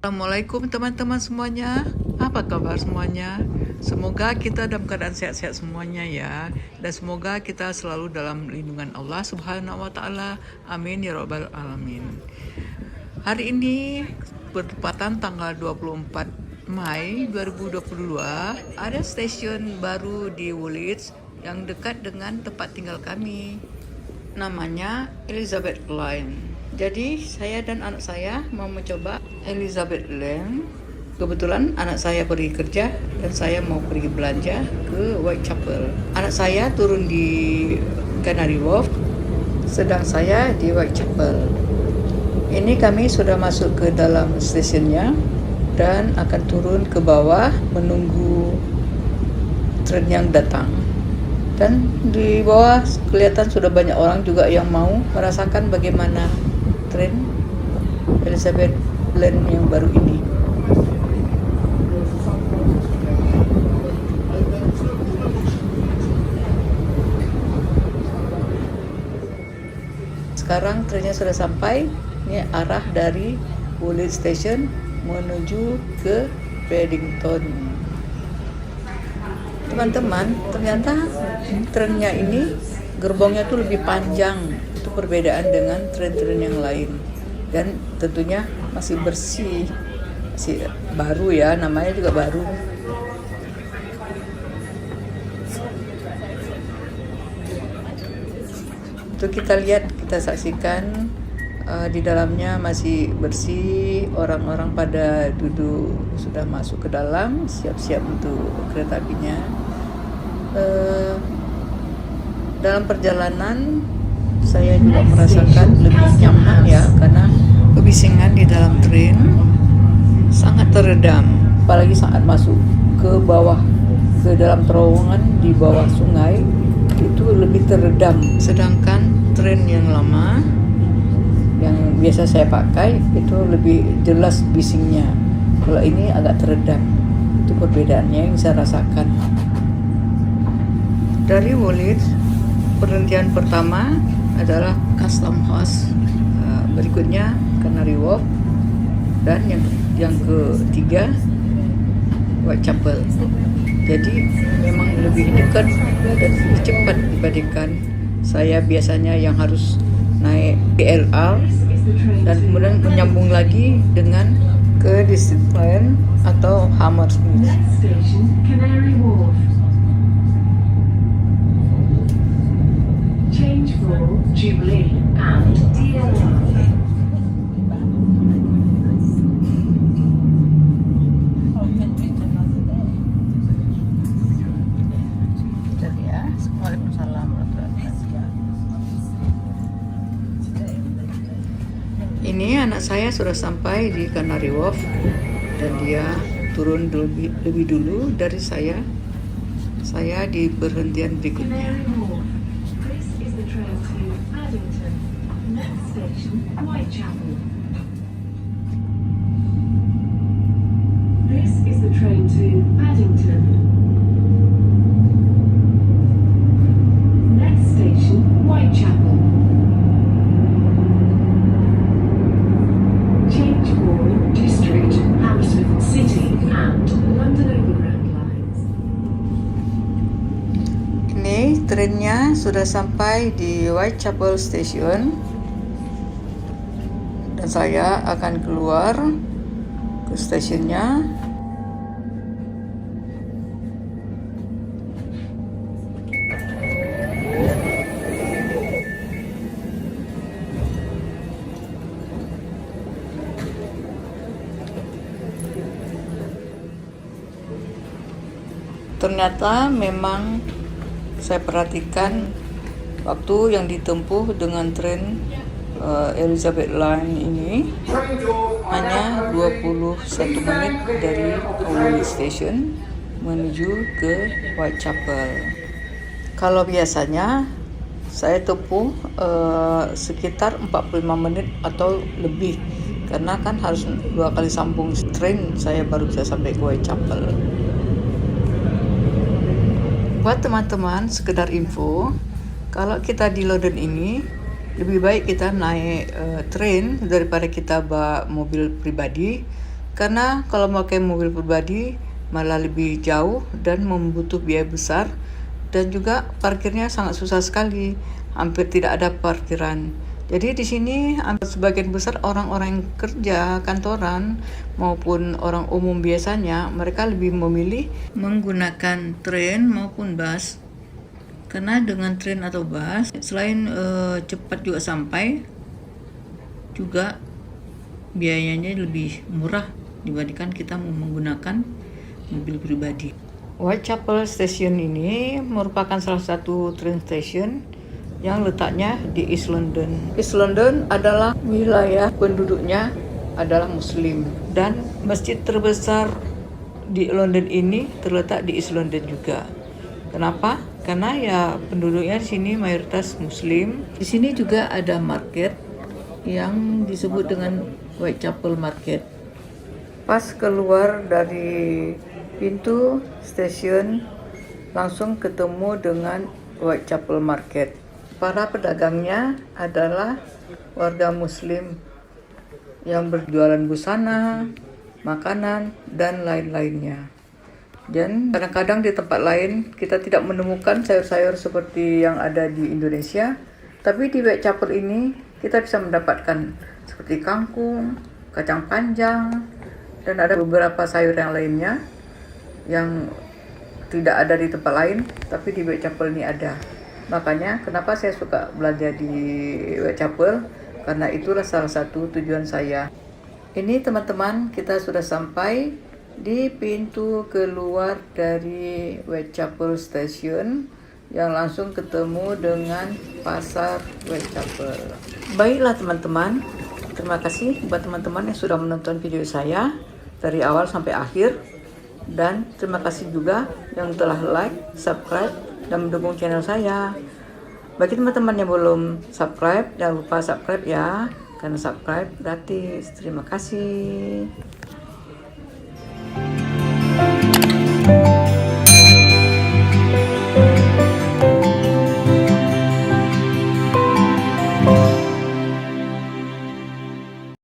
Assalamualaikum teman-teman semuanya. Apa kabar semuanya? Semoga kita dalam keadaan sehat-sehat semuanya ya. Dan semoga kita selalu dalam lindungan Allah Subhanahu wa taala. Amin ya rabbal alamin. Hari ini bertepatan tanggal 24 Mei 2022, ada stasiun baru di Woolwich yang dekat dengan tempat tinggal kami. Namanya Elizabeth Line. Jadi saya dan anak saya mau mencoba Elizabeth Line. Kebetulan anak saya pergi kerja dan saya mau pergi belanja ke Whitechapel. Anak saya turun di Canary Wharf, sedang saya di Whitechapel. Ini kami sudah masuk ke dalam stasiunnya dan akan turun ke bawah menunggu tren yang datang. Dan di bawah kelihatan sudah banyak orang juga yang mau merasakan bagaimana tren Elizabeth Line yang baru ini. Sekarang trennya sudah sampai. Ini arah dari Woolwich Station menuju ke Paddington. Teman-teman, ternyata trennya ini gerbongnya tuh lebih panjang. Itu perbedaan dengan tren-tren yang lain. Dan tentunya masih bersih, masih baru ya, namanya juga baru. Itu kita lihat, kita saksikan di dalamnya masih bersih, orang-orang pada duduk sudah masuk ke dalam, siap-siap untuk kereta apinya. Dalam perjalanan saya juga merasakan lebih nyaman ya, karena kebisingan di dalam tren sangat teredam, apalagi saat masuk ke bawah, ke dalam terowongan di bawah sungai, itu lebih teredam. Sedangkan tren yang lama yang biasa saya pakai itu lebih jelas bisingnya, kalau ini agak teredam. Itu perbedaannya yang saya rasakan. Dari Woolwich, perhentian pertama adalah Custom House, berikutnya Canary Wharf, dan yang ketiga Whitechapel. Jadi memang lebih dekat dan lebih cepat dibandingkan saya biasanya yang harus naik PLR dan kemudian menyambung lagi dengan ke District Line atau Hammersmith. Change for Jubilee and DLR. Ini anak saya sudah sampai di Canary Wharf dan dia turun lebih dulu dari saya. Saya di perhentian berikutnya. This is the train to Paddington. Next station, Whitechapel. This is the train to Paddington. Next station, Whitechapel. Change for District, Hammersmith City and London Overground lines. Ini trennya sudah sampai di Whitechapel Station dan saya akan keluar ke stasiunnya. Ternyata memang saya perhatikan waktu yang ditempuh dengan tren Elizabeth Line ini hanya 21 menit dari Woolwich Station menuju ke Whitechapel. Kalau biasanya saya tempuh sekitar 45 menit atau lebih, karena kan harus 2 kali sambung tren saya baru bisa sampai ke Whitechapel. Buat teman-teman, sekedar info, kalau kita di London ini lebih baik kita naik tren daripada kita bawa mobil pribadi, Karena kalau pakai mobil pribadi malah lebih jauh dan membutuhkan biaya besar, dan juga parkirnya sangat susah sekali, hampir tidak ada parkiran. Jadi di sini sebagian besar orang-orang yang kerja kantoran maupun orang umum biasanya mereka lebih memilih menggunakan tren maupun bus. Karena dengan tren atau bus selain cepat juga sampai, juga biayanya lebih murah dibandingkan kita menggunakan mobil pribadi. Whitechapel Station ini merupakan salah satu train station yang letaknya di East London. East London adalah wilayah penduduknya adalah Muslim, dan masjid terbesar di London ini terletak di East London juga. Kenapa? Karena ya penduduknya di sini mayoritas Muslim. Di sini juga ada market yang disebut dengan Whitechapel Market. Pas keluar dari pintu stasiun langsung ketemu dengan Whitechapel Market. Para pedagangnya adalah warga Muslim yang berjualan busana, makanan, dan lain-lainnya. Dan kadang-kadang di tempat lain kita tidak menemukan sayur-sayur seperti yang ada di Indonesia, tapi di Whitechapel ini kita bisa mendapatkan seperti kangkung, kacang panjang, dan ada beberapa sayur yang lainnya yang tidak ada di tempat lain, tapi di Whitechapel ini ada. Makanya kenapa saya suka belanja di Whitechapel, karena itulah salah satu tujuan saya. Ini teman-teman, kita sudah sampai di pintu keluar dari Whitechapel Station yang langsung ketemu dengan pasar Whitechapel. Baiklah teman-teman, terima kasih buat teman-teman yang sudah menonton video saya dari awal sampai akhir, dan terima kasih juga yang telah like, subscribe, dan mendukung channel saya. Bagi teman-teman yang belum subscribe, jangan lupa subscribe ya, karena subscribe gratis. Terima kasih.